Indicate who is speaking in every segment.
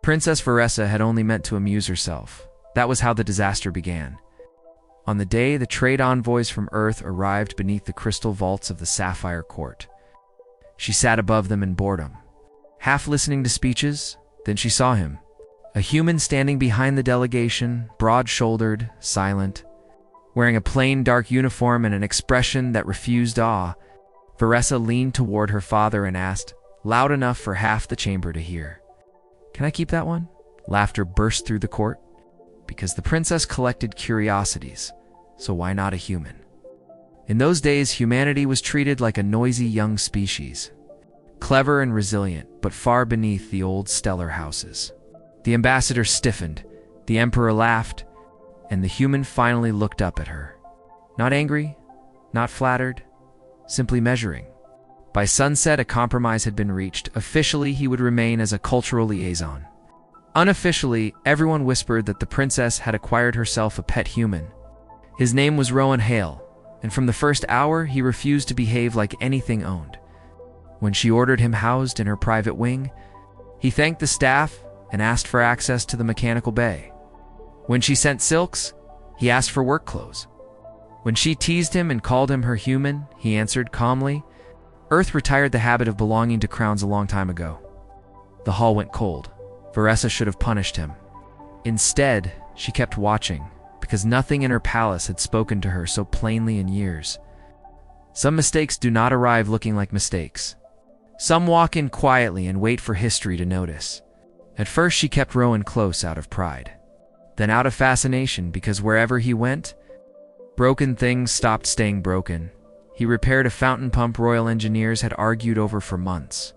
Speaker 1: Princess Varessa had only meant to amuse herself. That was how the disaster began. On the day the trade envoys from Earth arrived beneath the crystal vaults of the Sapphire Court, she sat above them in boredom, half listening to speeches. Then she saw him, a human standing behind the delegation, broad-shouldered, silent, wearing a plain dark uniform and an expression that refused awe. Varessa leaned toward her father and asked, loud enough for half the chamber to hear, "Can I keep that one?" Laughter burst through the court. Because the princess collected curiosities, so why not a human? In those days, humanity was treated like a noisy young species, clever and resilient, but far beneath the old stellar houses. The ambassador stiffened, the emperor laughed, and the human finally looked up at her. Not angry, not flattered, simply measuring. By sunset, a compromise had been reached. Officially, he would remain as a cultural liaison. Unofficially, everyone whispered that the princess had acquired herself a pet human. His name was Rowan Hale, and from the first hour, he refused to behave like anything owned. When she ordered him housed in her private wing, he thanked the staff and asked for access to the mechanical bay. When she sent silks, he asked for work clothes. When she teased him and called him her human, he answered calmly, "Earth retired the habit of belonging to crowns a long time ago." The hall went cold. Varessa should have punished him. Instead, she kept watching, because nothing in her palace had spoken to her so plainly in years. Some mistakes do not arrive looking like mistakes. Some walk in quietly and wait for history to notice. At first, she kept Rowan close out of pride. Then out of fascination, because wherever he went, broken things stopped staying broken. He repaired a fountain pump royal engineers had argued over for months,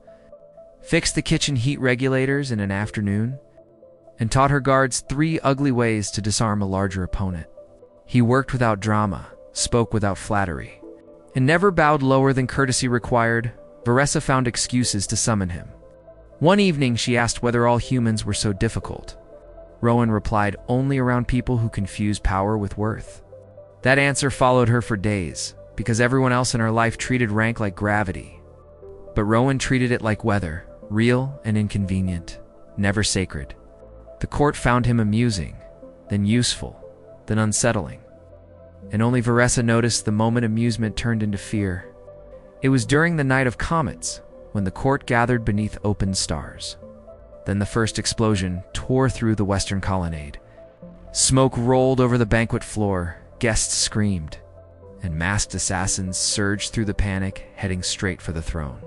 Speaker 1: fixed the kitchen heat regulators in an afternoon, and taught her guards 3 ugly ways to disarm a larger opponent. He worked without drama, spoke without flattery, and never bowed lower than courtesy required. Varessa found excuses to summon him. One evening, she asked whether all humans were so difficult. Rowan replied, "Only around people who confuse power with worth." That answer followed her for days, because everyone else in her life treated rank like gravity. But Rowan treated it like weather, real and inconvenient, never sacred. The court found him amusing, then useful, then unsettling. And only Varessa noticed the moment amusement turned into fear. It was during the night of comets, when the court gathered beneath open stars. Then the first explosion tore through the western colonnade. Smoke rolled over the banquet floor, guests screamed, and masked assassins surged through the panic, heading straight for the throne.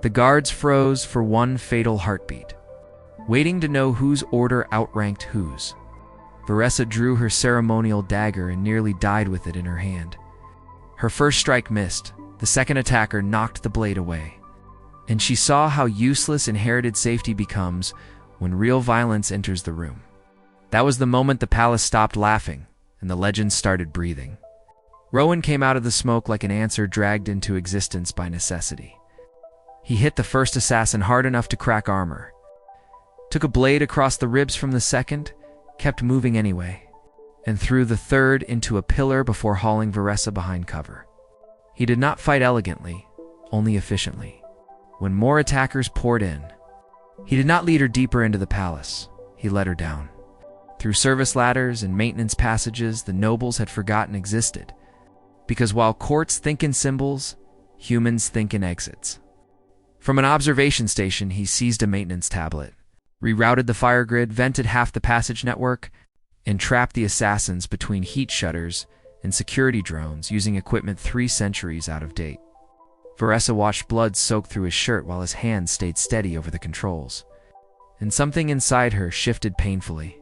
Speaker 1: The guards froze for one fatal heartbeat, waiting to know whose order outranked whose. Varessa drew her ceremonial dagger and nearly died with it in her hand. Her first strike missed. The second attacker knocked the blade away. And she saw how useless inherited safety becomes when real violence enters the room. That was the moment the palace stopped laughing and the legends started breathing. Rowan came out of the smoke like an answer dragged into existence by necessity. He hit the first assassin hard enough to crack armor, took a blade across the ribs from the second, kept moving anyway, and threw the third into a pillar before hauling Varessa behind cover. He did not fight elegantly, only efficiently. When more attackers poured in, he did not lead her deeper into the palace. He led her down. Through service ladders and maintenance passages the nobles had forgotten existed. Because while courts think in symbols, humans think in exits. From an observation station, he seized a maintenance tablet, rerouted the fire grid, vented half the passage network, and trapped the assassins between heat shutters and security drones using equipment 3 centuries out of date. Varessa watched blood soak through his shirt while his hands stayed steady over the controls. And something inside her shifted painfully.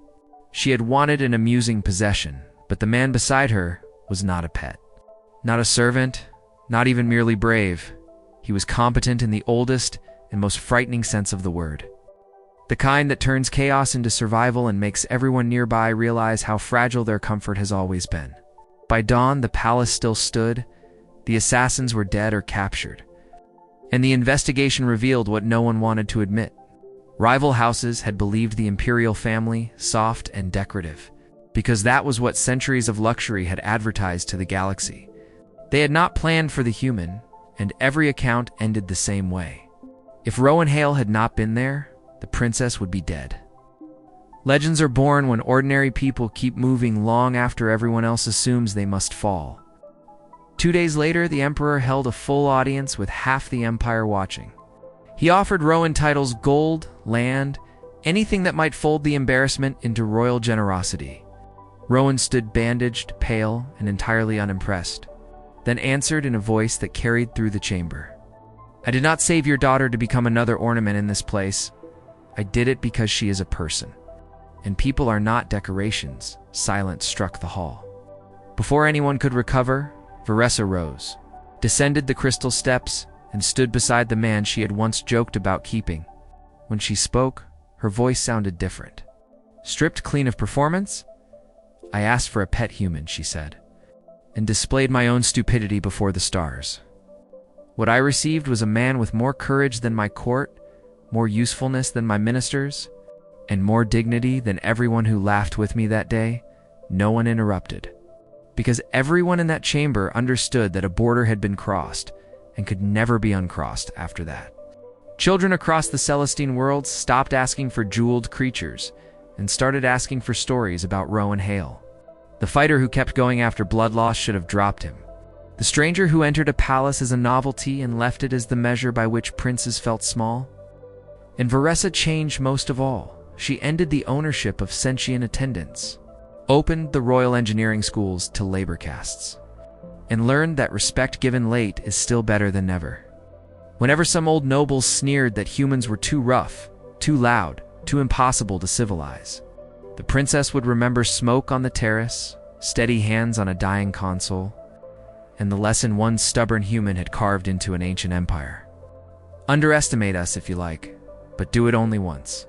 Speaker 1: She had wanted an amusing possession, but the man beside her was not a pet. Not a servant, not even merely brave. He was competent in the oldest and most frightening sense of the word. The kind that turns chaos into survival and makes everyone nearby realize how fragile their comfort has always been. By dawn, the palace still stood. The assassins were dead or captured. And the investigation revealed what no one wanted to admit. Rival houses had believed the imperial family soft and decorative, because that was what centuries of luxury had advertised to the galaxy. They had not planned for the human, and every account ended the same way. If Rowan Hale had not been there, the princess would be dead. Legends are born when ordinary people keep moving long after everyone else assumes they must fall. 2 days later, the Emperor held a full audience with half the Empire watching. He offered Rowan titles gold, land, anything that might fold the embarrassment into royal generosity. Rowan stood bandaged, pale, and entirely unimpressed, then answered in a voice that carried through the chamber. "I did not save your daughter to become another ornament in this place. I did it because she is a person. And people are not decorations." Silence struck the hall. Before anyone could recover, Varessa rose, descended the crystal steps, and stood beside the man she had once joked about keeping. When she spoke, her voice sounded different. "Stripped clean of performance? I asked for a pet human," she said, "and displayed my own stupidity before the stars. What I received was a man with more courage than my court, more usefulness than my ministers, and more dignity than everyone who laughed with me that day." No one interrupted, because everyone in that chamber understood that a border had been crossed and could never be uncrossed after that. Children across the Celestine worlds stopped asking for jeweled creatures and started asking for stories about Rowan Hale. The fighter who kept going after blood loss should have dropped him. The stranger who entered a palace as a novelty and left it as the measure by which princes felt small. And Varessa changed most of all. She ended the ownership of sentient attendants, opened the Royal Engineering Schools to labor castes, and learned that respect given late is still better than never. Whenever some old nobles sneered that humans were too rough, too loud, too impossible to civilize, the princess would remember smoke on the terrace, steady hands on a dying console, and the lesson one stubborn human had carved into an ancient empire. Underestimate us if you like, but do it only once.